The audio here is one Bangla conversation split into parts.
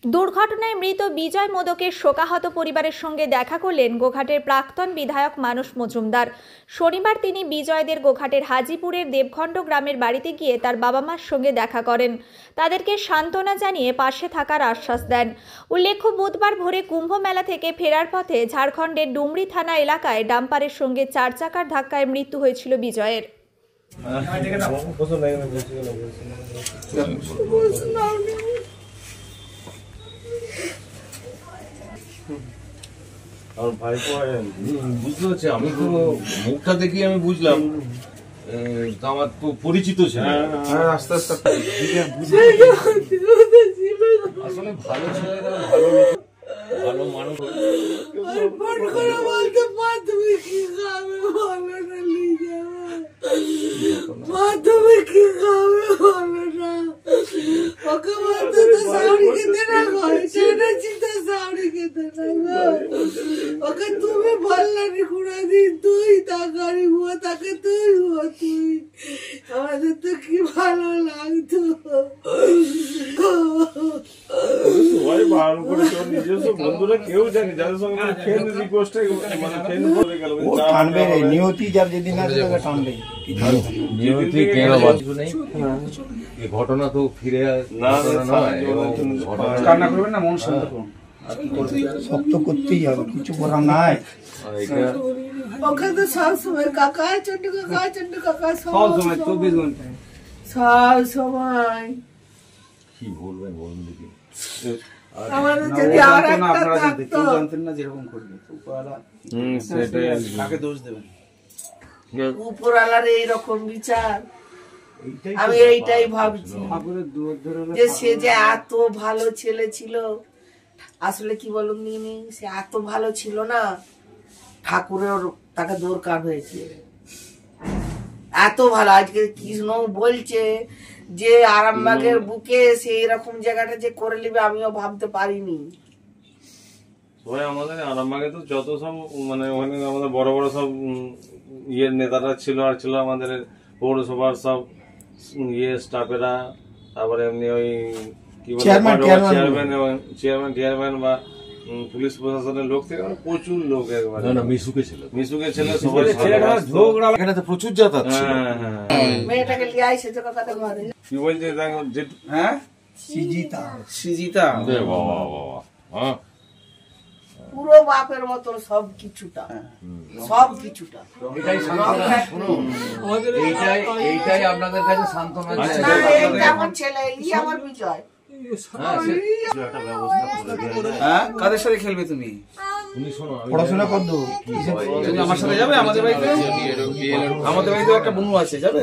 দুর্ঘটনায় মৃত বিজয় মোদকের শোকাহত পরিবারের সঙ্গে দেখা করলেন গোঘাটের প্রাক্তন বিধায়ক মানস মজুমদার। শনিবার তিনি বিজয়দের গোঘাটের হাজিপুরের দেবখণ্ড গ্রামের বাড়িতে গিয়ে তার বাবা মার সঙ্গে দেখা করেন। তাদেরকে সান্ত্বনা জানিয়ে পাশে থাকার আশ্বাস দেন। উল্লেখ্য, বুধবার ভোরে কুম্ভ মেলা থেকে ফেরার পথে ঝাড়খণ্ডের ডুমরি থানা এলাকায় ডাম্পারের সঙ্গে 4 চাকার ধাক্কায় মৃত্যু হয়েছিল বিজয়ের। বুঝতে পারছি, আমি তো মুখটা দেখি আমি বুঝলাম আমার তো পরিচিত ছিল। আস্তে আস্তে আসলে ভালো ছেলেরা ভালো ভালো মানুষ ওকে তুমি বললানি ঘুরা দিন, তুই তাকারি হুয়া তাকে তুই হুয়া তুই, আমাদের তো কি ভালো লাগতো। সবাই বারণ করেছে, ওর নিজস্ব বন্ধুরা কেউ জানি যাদের সঙ্গে ফ্রেন্ড রিকোয়েস্ট মানে ফ্রেন্ড বলে গেল টানবে নিয়তি, যার যেদিন আসবে টানবে নিয়তি কেন বাঁচু নেই। এই ঘটনা তো ফিরে না কান্না করবেন না, মন শান্ত করুন, শক্ত করতেই হবে, কিছু করার নাই। ওকে তো সবসময় কাকা চন্ডু কাকা সবসময় 24 ঘন্টা সবসময় কি বলবেন বলুন দেখি। আমাদের যদি আর একটা থাকতো, জানতেন না যেরকম করবে সেটাই কাকে দোষ দেবেন। উপরওয়ালার এইরকম বিচার, আমি এইটাই ভাবছি যে সে যে এত ভালো ছেলে ছিল। আসলে কি বলুন দিনি, সে এত ভালো ছিল না, ঠাকুরের তাকে দরকার হয়েছে। এত ভালো, আজকে কৃষ্ণ বলছে যে আরামবাগের বুকে সেই রকম জায়গাটা যে করে নিবে, আমিও ভাবতে পারিনি। আমাদের আরামবাগে তো যত সব মানে ওখানে আমাদের বড় বড় সব ইয়ের নেতারা ছিল, আর ছিল আমাদের পৌরসভার সব ইয়ে স্টাফেরা, তারপরে এমনি ওই কি বলে চেয়ারম্যান বা পুলিশ প্রশাসনের লোক থেকে প্রচুর লোক, একবারে মিশুকে ছিল সবাই এখানে তো প্রচুর যাতায়াত ছিল। মেয়েটাকে লিয়ে আইসে যে কথাটা ঘরে কি বলছে হ্যাঁ সিজিতা বাবা বাবা, হ্যাঁ পুরো বাপের মতো সব কিছুটা এইটাই আপনাদের কাছে সান্ত্বনা। আমার ছেলে, আমার বিজয়। কাদের সাথে খেলবে তুমি? পড়াশোনা করতো, আমার সাথে যাবে? আমাদের বাড়িতে একটা বনু আছে, যাবে?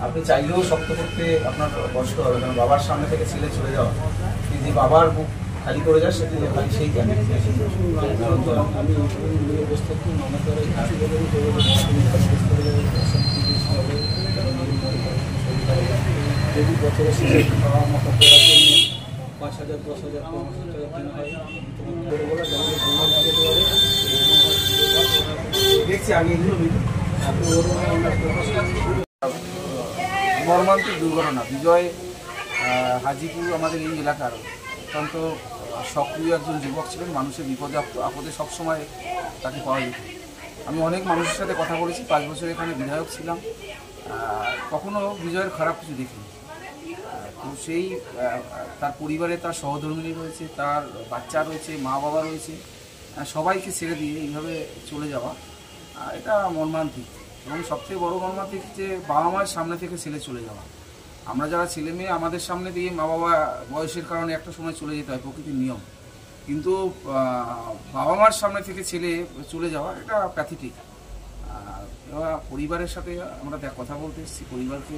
আপনি চাইলেও শক্ত করতে আপনার কষ্ট হবে, কারণ বাবার সামনে থেকে ছেলে চলে যাওয়া, যদি বাবার বুক খালি করে যায় সেটি খালি সেই কেন। আমি যদি বছরের শেষে খাওয়ার মতো করার জন্য 5,000 10,000 15,000 টাকা কেনা হয়, দেখছি আমি এগুলো মর্মান্তিক দুর্ঘটনা। বিজয় হাজিপুর আমাদের এই এলাকার অত্যন্ত সক্রিয় একজন যুবক ছিলেন। মানুষের বিপদে আপদে সবসময় তাকে পাওয়া যেত। আমি অনেক মানুষের সাথে কথা বলেছি, 5 বছর এখানে বিধায়ক ছিলাম, কখনো বিজয়ের খারাপ কিছু দেখিনি। তো সেই তার পরিবারে তার সহধর্মিণী রয়েছে, তার বাচ্চা রয়েছে, মা বাবা রয়েছে, সবাইকে ছেড়ে দিয়ে এইভাবে চলে যাওয়া, এটা মর্মান্তিক। এবং সবথেকে বড় মর্মান্তিক যে বাবা মায়ের সামনে থেকে ছেলে চলে যাওয়া। আমরা যারা ছেলে মেয়ে, আমাদের সামনে দিয়ে মা বাবা বয়সের কারণে একটা সময় চলে যেতে হয়, প্রকৃতির নিয়ম, কিন্তু বাবা মার সামনে থেকে ছেলে চলে যাওয়া এটা প্যাথেটিক। পরিবারের সাথে আমরা কথা বলতে এসেছি, পরিবারকে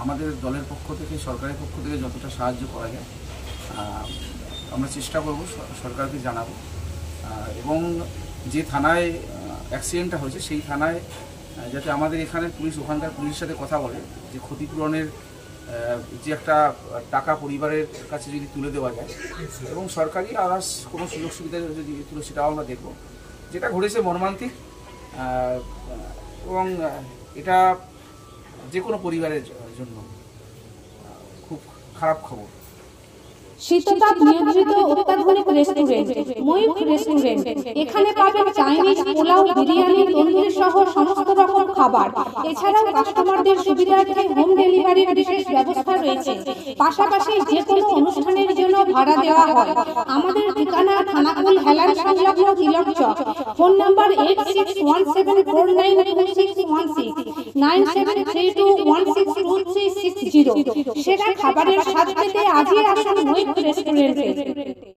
আমাদের দলের পক্ষ থেকে, সরকারের পক্ষ থেকে যতটা সাহায্য করা যায় আমরা চেষ্টা করব, সরকারকে জানাবো। এবং যে থানায় অ্যাক্সিডেন্টটা হয়েছে সেই থানায় যাতে আমাদের এখানের পুলিশ ওখানকার পুলিশের সাথে কথা বলে যে ক্ষতিপূরণের যে একটা টাকা পরিবারের কাছে যদি তুলে দেওয়া যায়, এবং সরকারি আদার্স কোনো সুযোগ সুবিধা যদি তুলে, সেটাও আমরা দেখব। যেটা ঘটেছে মর্মান্তিক, এবং এটা যে কোনো পরিবারের জন্য খুব খারাপ খবর। শীততাপ নিয়ন্ত্রিত অত্যাধুনিক রেস্টুরেন্ট ময়ূখ রেস্টুরেন্ট। এখানে পাবেন চাইনিজ, পোলাও, বিরিয়ানি, তন্দুরি সহ সমস্ত রকম খাবার। এছাড়াও কাস্টমারদের সুবিধার্থে হোম ডেলিভারির বিশেষ ব্যবস্থা রয়েছে। পাশাপাশি যে কোনো অনুষ্ঠানের জন্য ভাড়া দেওয়া হয়। আমাদের ঠিকানা খানাকুল হেলান সংলগ্ন তিলক চক। Phone number 8617492616 9732162360। সেরা খাবারের স্বাদ পেতে আজই আসুন ময়ূখ রেস্টুরেন্টে।